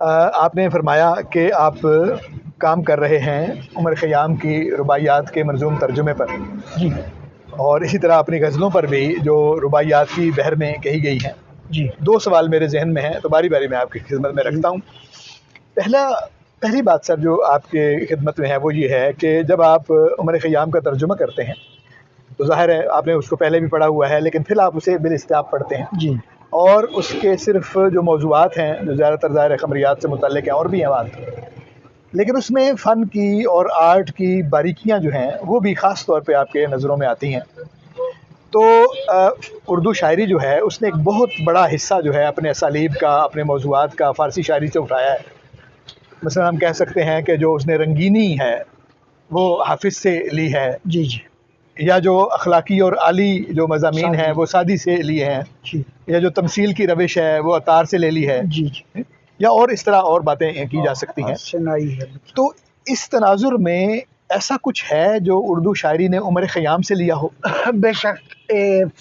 آپ نے فرمایا کہ آپ کام کر رہے ہیں عمر خیام کی رباعیات کے منظوم ترجمے پر جی اور اسی طرح اپنی غزلوں پر بھی جو رباعیات کی بحر میں کہی گئی ہیں. جی دو سوال میرے ذہن میں ہیں تو باری باری میں آپ کی خدمت میں رکھتا ہوں. پہلی بات سر جو آپ کے خدمت میں ہے وہ یہ ہے کہ جب آپ عمر خیام کا ترجمہ کرتے ہیں تو ظاہر ہے آپ نے اس کو پہلے بھی پڑھا ہوا ہے لیکن پھر آپ اسے بالاستعاب پڑھتے ہیں جی اور اس کے صرف جو موضوعات ہیں جو زیادہ تر ظاہر خمریات سے متعلق ہیں اور بھی ہیں بات لیکن اس میں فن کی اور آرٹ کی باریکیاں جو ہیں وہ بھی خاص طور پہ آپ کے نظروں میں آتی ہیں. تو اردو شاعری جو ہے اس نے ایک بہت بڑا حصہ جو ہے اپنے اسالیب کا اپنے موضوعات کا فارسی شاعری سے اٹھایا ہے. مثلا ہم کہہ سکتے ہیں کہ جو اس نے رنگینی ہے وہ حافظ سے لی ہے جی جی یا جو اخلاقی اور عالی جو مضامین ہیں وہ سعدی سے لیے ہیں جی یا جو تمثیل کی روش ہے وہ عطار سے لے لی ہے جی یا اور اس طرح اور باتیں کی جا سکتی ہیں. سنائی ہے. تو اس تناظر میں ایسا کچھ ہے جو اردو شاعری نے عمر خیام سے لیا ہو؟ بے شک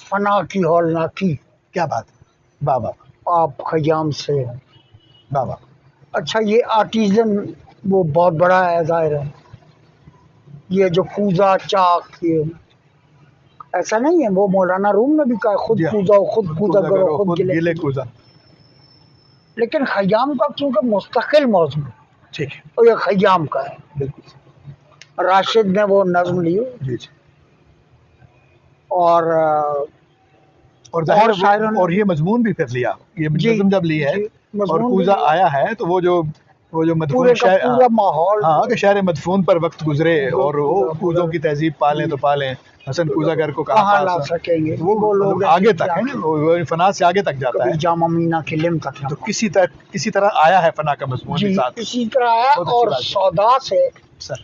فنا کی ہولناکی. کیا بات ہے، واہ واہ آپ خیام سے. واہ واہ. اچھا یہ آرٹیزن وہ بہت بڑا ہے ظاہر ہے. یہ جو کوزا چاک یہ ایسا نہیں ہے، وہ مولانا روم نے بھی کہا خود جی ہاں. کوزا خود کوزا کرو خود گلے کوزا. لیکن خیام کا کیونکہ مستقل موضوع ٹھیک ہے اور یہ خیام کا ہے. بالکل. راشد نے وہ نظم لی جی جی. اور ظاہر شاعروں نے اور یہ مضمون بھی پھر لیا، یہ جی نظم جب لی ہے جی اور مضمون کوزا بھی لیا. آیا ہے تو وہ جو مدفون پورے کا شہر پورا ماحول ہاں کہ شہر مدفون پر وقت گزرے اور وہ کوزوں کی تہذیب پالیں تو پالیں. حسن کوزا گر کو کہاں لا پاس سکیں گے وہ لوگ آگے تک ہے نا، وہ فنا سے آگے تک جاتا کبھی ہے. جامع مینا کی لم تک تو کسی طرح آیا ہے فنا کا مضمون جی بھی ساتھ. اسی طرح آیا. بہت اچھی اور بات ہے. سودا سے سر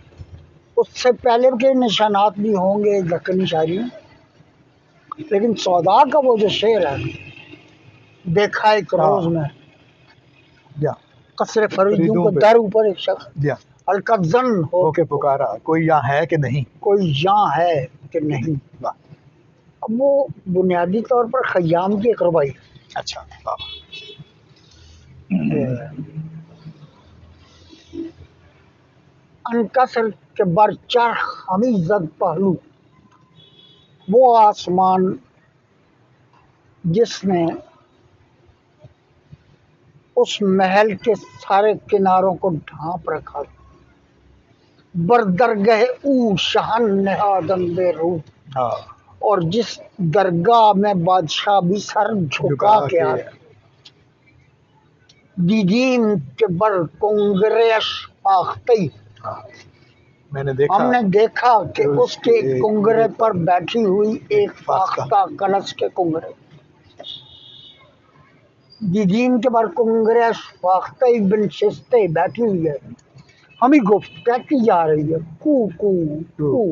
اس سے پہلے کے نشانات بھی ہوں گے دکنی شاعری میں، لیکن سودا کا وہ جو شعر ہے دیکھا ایک روز میں جا قصر فریدوں کے پہ در اوپر ایک شخص جا القد زن ہو کے پکارا کوئی یہاں ہے کہ نہیں. کوئی یہاں ہے کہ نہیں. واہ. اب وہ بنیادی طور پر خیام کی ایک ربائی اچھا واہ. انکسر کے بر چرخ ہمیں زد پہلو، وہ آسمان جس نے اس محل کے سارے کناروں کو ڈھانپ رکھا، بردرگہ او شہن نہادن بے روح، ہاں اور جس درگاہ میں بادشاہ بھی سر جھکا کے آتے. دیدیم کے بر کنگریش فاختی، میں نے دیکھا ہم نے دیکھا کہ اس کے کنگرے پر بیٹھی ہوئی ایک فاختہ کلش کے کنگرے. دیدیم کے بر کنگریش فاختی بن شستے بیٹھی ہوئی ہے، ہمیں گفت کہتی جا رہی ہے کو کو کو.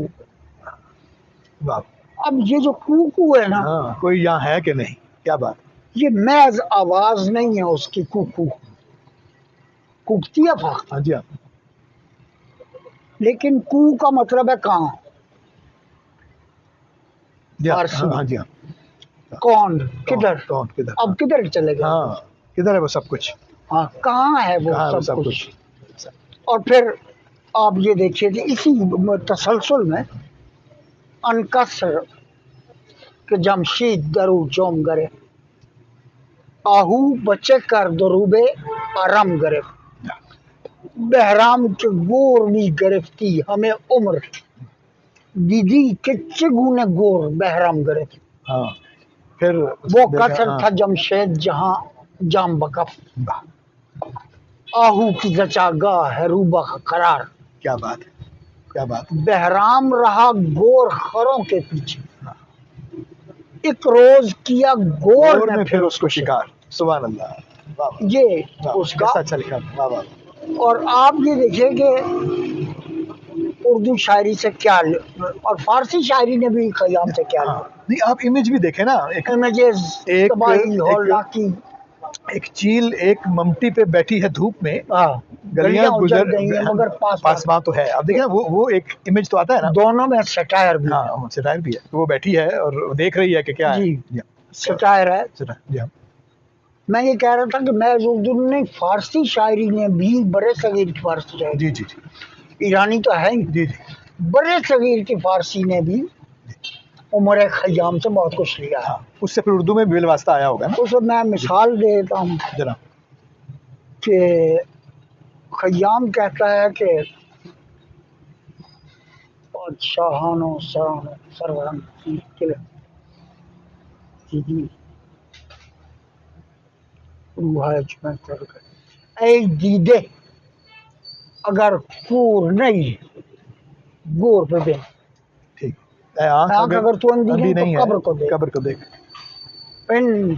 واہ. اب یہ جو کو کو ہے نا، ہاں کوئی یہاں ہے کہ نہیں. کیا بات. یہ محض آواز نہیں ہے اس کی کو کو کوکتی ہے فاختہ، ہاں جی ہاں. لیکن کو کا مطلب ہے کہاں. جی ہاں فارسی ہاں جی ہاں. کون کدھر، کون کدھر. اب کدھر چلے گئے. ہاں کدھر ہے وہ سب کچھ. ہاں کہاں ہے وہ کہاں ہے وہ سب کچھ. اور پھر آپ یہ دیکھیے کہ اسی تسلسل میں انکسر کہ جمشید درو جوم گرے، آہو بچے کر دروبے آرام گرفت، بہرام کے گور بھی گرفتی ہمیں عمر، دیدی کے چگونے گور بہرام گرفت. ہاں پھر وہ قصر تھا جمشید جہاں جام بکف، آہو کی زچاگاہ ہے روبہ قرار. کیا بات ہے. کیا بات. بہرام رہا گور خروں کے پیچھے، ایک روز کیا گور میں نے پھر اس کو شکار. سبحان اللہ. واہ واہ. یہ اس کا. کیسا اچھا لکھا. واہ واہ. اور آپ یہ دیکھیں کہ اردو شاعری سے کیا اور فارسی شاعری نے بھی خیام سے کیا لیا. نہیں آپ امیج بھی دیکھیں نا، امیجز تباہی ہولناکی. ایک چیل ایک ممٹی پہ بیٹھی ہے دھوپ میں، گلیاں اجڑ گئی ہیں مگر پاسباں تو ہے. اب دیکھیں وہ ایک امیج تو آتا ہے نا. دونوں میں سٹائر بھی. ہاں سٹائر بھی ہے. وہ بیٹھی ہے اور دیکھ رہی ہے کہ کیا ہے. جی سٹائر ہے. جی ہاں. میں یہ کہہ رہا تھا کہ محض اردو نے فارسی شاعری نے بھی برے صغیر کی فارسی شاعری، جی جی جی ایرانی تو ہے ہی، جی جی برے صغیر کی فارسی نے بھی عمر خیام سے بہت کچھ لیا ہے. ہاں، اس سے پھر اردو میں بل واسطہ آیا ہوگا نا. اس میں میں مثال دیتا ہوں جناب کہ خیام کہتا ہے کہ بادشاہانو سرانو سروران روحائے چمہ تر گئے اے دیدے اگر کور نہیں گور پہ دے، ٹھیک. اے آنکھ آنکھ اگر تو اندھی اندھی نہیں تو ہے قبر کو دیکھ. قبر کو دیکھ. ان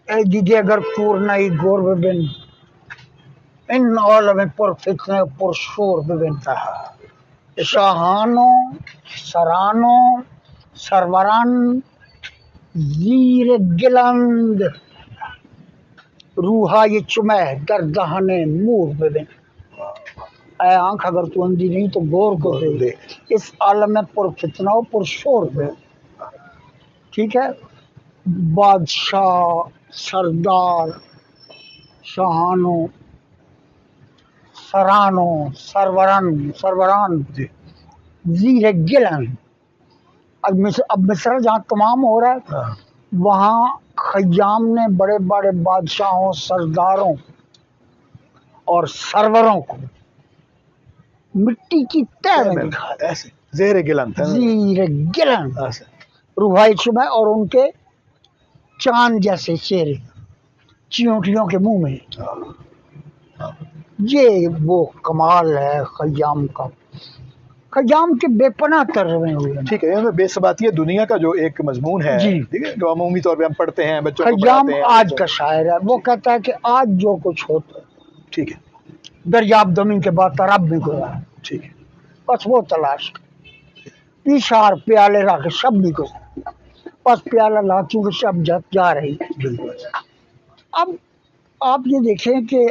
اے دیدے اگر کور نہیں گور پہ بن، ان عالم پر فتنے پر شور ببن، شاہانو سرانو سروران زیر گلند روحائے چمہ در دہن مور ببن. اے آنکھ اگر تو اندھی نہیں تو گور کو دیکھ، اس عالم پر فتنہ و پر شور میں. ٹھیک ہے. بادشاہ سردار شاہانو سرانو سروران جی زیر گلن. اب مصر جہاں تمام ہو رہا ہے، ہاں وہاں خیام نے بڑے بڑے بادشاہوں سرداروں اور سروروں کو مٹی کی تہ میں دکھا دیا. ایسے زیر گلن تھا. زیر گلن ایسے روحائی چمہ، اور ان کے چاند جیسے چہرے چیونٹیوں کے منہ میں. یہ وہ کمال ہے خیام کا. خیام کے بے پناہ ترجمے ہوئے ہیں. ٹھیک ہے. بے ثباتی دنیا کا جو ایک مضمون ہے، جی. ٹھیک ہے، جو عمومی طور پہ ہم پڑھتے ہیں، بچوں کو خیام پڑھاتے ہیں. آج کا شاعر ہے. وہ کہتا ہے کہ آج جو کچھ ہوتا ہے ٹھیک ہے دریاب دمی کے بعد تراب بھی گیا، ٹھیک ہے. بس وہ تلاش پیشار پیالے رکھ شب بھی گزرا، بس پیالہ لا چونکہ شب جا رہی. بالکل. اب آپ یہ دیکھیں کہ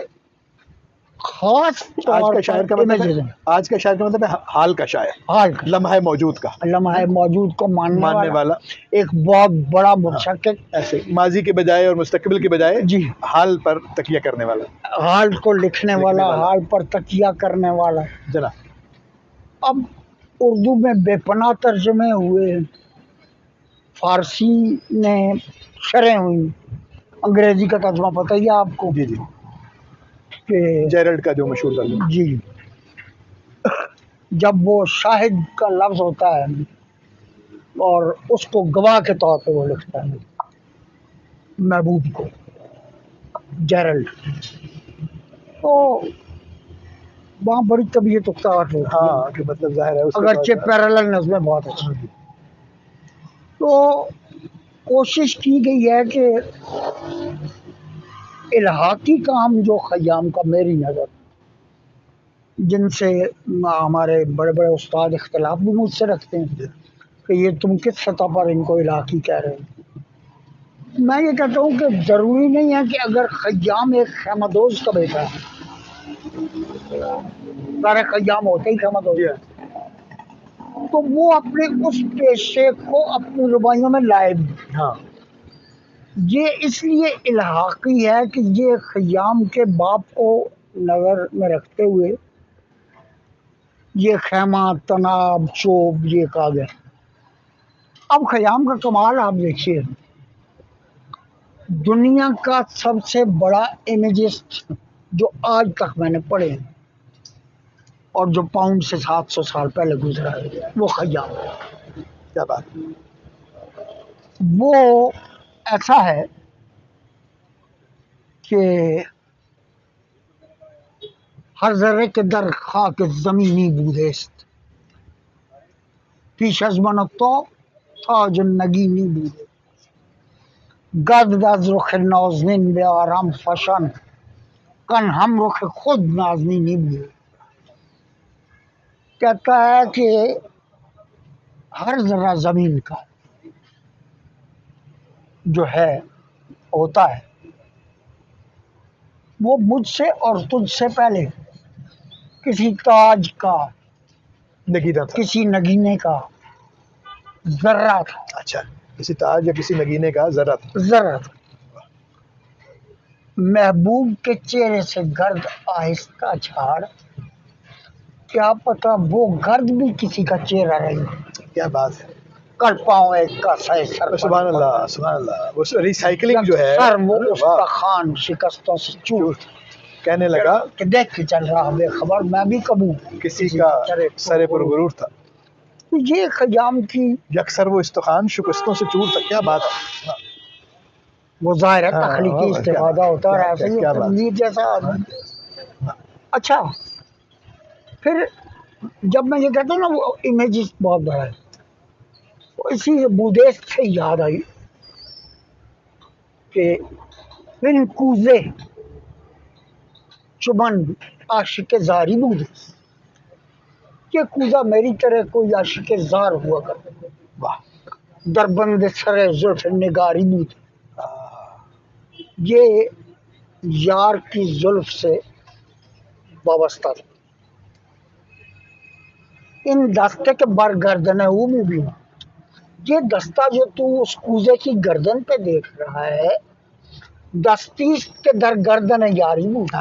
خاص آج طور کا شاعر کا پر مطلب images ہے، ہیں. آج کا شاعر کا مطلب ہے حال کا شاعر، حال کا لمحہ موجود کا لمحہ موجود کو ماننے ماننے والا والا. ایک بہت بڑا متشکک. ایسے ماضی کے بجائے اور مستقبل کے بجائے جی. حال پر تکیہ کرنے والا. حال کو لکھنے والا، حال پر تکیہ کرنے والا. جناب اب اردو میں بے پناہ ترجمے ہوئے، فارسی نے شرح ہوئی، انگریزی کا ترجمہ پتہ ہی ہے آپ کو جی جی کہ جیرلڈ کا جو مشہور ترجمہ. جی جب وہ شاہد کا لفظ ہوتا ہے اور اس کو گواہ کے طور پہ وہ لکھتا ہے محبوب کو، جیرلڈ، تو وہاں بڑی طبیعت اکتاہٹ ہوتی ہے. ہاں کہ مطلب ظاہر ہے اس کے اگرچہ بعد پیرالل نظمیں بہت اچھی. تو کوشش کی گئی ہے کہ الحاقی کام جو خیام کا، میری نظر جن سے ہمارے بڑے بڑے استاد اختلاف بھی مجھ سے رکھتے ہیں کہ یہ تم کس سطح پر ان کو الحاقی کہہ رہے ہو. میں یہ کہتا ہوں کہ ضروری نہیں ہے کہ اگر خیام ایک خیمہ دوز کا بیٹا ہے، سارے خیام ہوتے ہی خیمہ دوز، تو وہ اپنے اس پیشے کو اپنی رباعیوں میں لائے بھی. ہاں یہ اس لیے الحاقی ہے کہ یہ خیام کے باپ کو نظر میں رکھتے ہوئے یہ خیمہ تناب چوب یہ کہا گیا. اب خیام کا کمال آپ دیکھیے، دنیا کا سب سے بڑا امیجسٹ جو آج تک میں نے پڑھے ہیں اور جو پاؤنڈ سے 700 سال پہلے گزرا ہے، وہ خیام ہے. کیا بات. وہ ایسا ہے کہ ہر ذرے کے در خاک زمینی بودست، پیش از من و تو تاج نگینی بوده، گرد از رخ نازنین به آرام فشان، کن ہم رخ خود نازنینی بوده. کہتا ہے کہ ہر ذرہ زمین کا جو ہے ہوتا ہے وہ مجھ سے اور تجھ سے پہلے کسی تاج کا، نگیدہ تھا. کسی نگینے کا ذرہ تھا. اچھا کسی تاج یا کسی نگینے کا ذرہ تھا. ذرا محبوب کے چہرے سے گرد آہستہ جھاڑ، کیا پتا وہ گرد بھی کسی کا چہرہ رہی. کیا بات ہے. کل پاؤں ایک کا سہ سر، سبحان اللہ سبحان اللہ. وہ ریسائکلنگ جو ہے سر وہ استخوان شکستوں سے چوٹ، کہنے لگا کہ دیکھ کے چل رہا بے خبر میں بھی کبو کسی کا سر پر غرور تھا. یہ خیام کی یکسر وہ استخوان شکستوں سے چور تھا. کیا بات ہے. وہ ظاہر ہے ہاں، تخلیقی کیا استفادہ ہوتا ہے، ایسے ہی کیا بات. تنظیر جیسا آدمی. اچھا پھر جب میں یہ کہتا ہوں نا وہ امیجز بہت بڑا ہے، اسی بودیست سے یاد آئی کہ ان کوزے چمن عاشق زاری بودیست، یہ کوزہ میری طرح کوئی عاشق زار ہوا کرتا، واہ. دربند سر زلف نگاری بود، یہ یار کی زلف سے وابستہ تھا. ان دستے کے بر گردن ہے وہ بھی یہ دستہ جو تو اس کوزے کی گردن پہ دیکھ رہا ہے، دستیش کے در گردن یاری بود،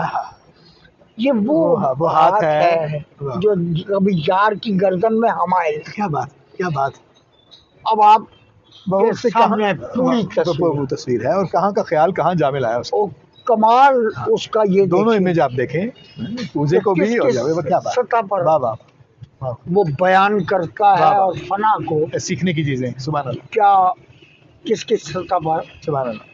یہ وہ ہاتھ ہے جو کبھی یار کی گردن میں حمائل. کیا بات کیا بات. اب آپ بہت سے سامنے پوری وہ تصویر ہے، اور کہاں کا خیال کہاں جا ملا ہے اس کو. کمال اس کا یہ دونوں امیج آپ دیکھیں، کوزے کو بھی اور جاوے. کیا بات. سطح پر واہ واہ. وہ بیان کرتا ہے اور فنا کو سیکھنے کی چیزیں. سبحان اللہ کیا کس کس سطح پر. سبحان اللہ.